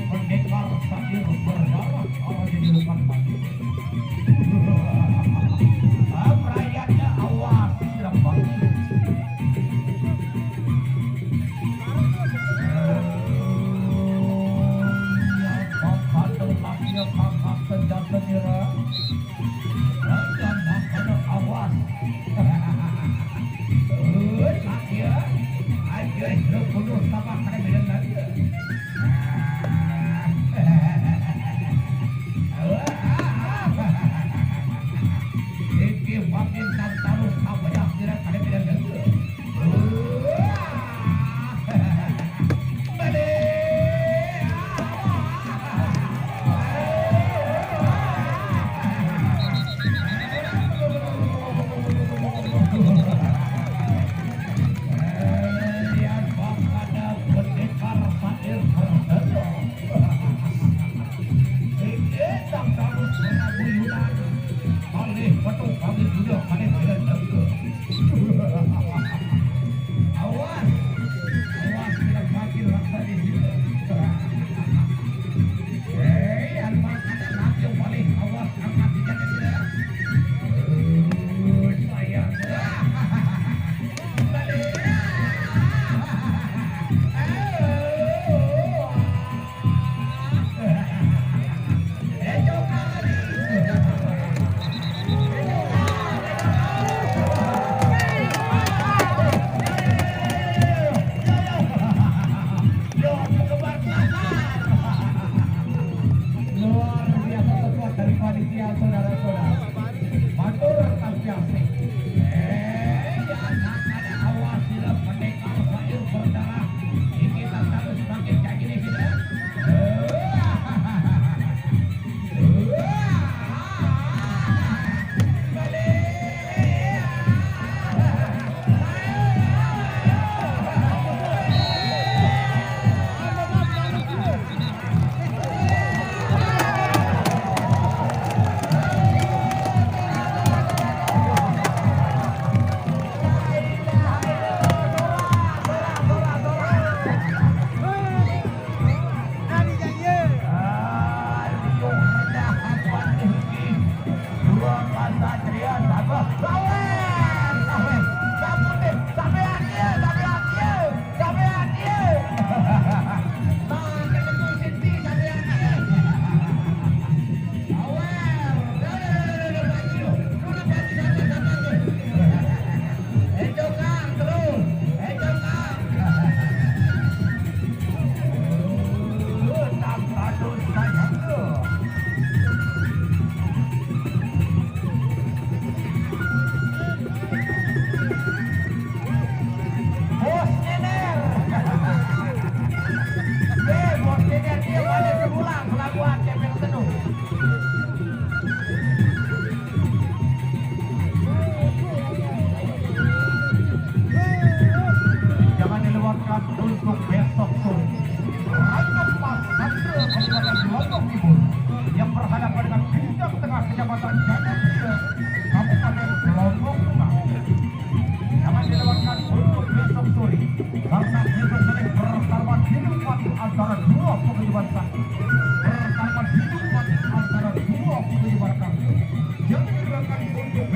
pendekar sambil berdarah kalau jadi lupa mati. Perayaannya awas dapat. Ya kakak senjata nira. Dan makanya awas. Saya aja penuh sama kena bilang lagi. Iki makin tantarus apa yang kira kena bilang lagi. Untuk besok sore Raja Pasandra Kabupaten Lombok Timur yang berhadapan dengan Bintang Tengah Kecamatan Jatimulia Kabupaten Lombok Tengah. Jangan dilewatkan untuk besok sore karena besok sore pertarungan hidup mati antara dua peguyuban sakti, pertarungan hidup mati antara dua peguyuban kami. Jangan dilewatkan untuk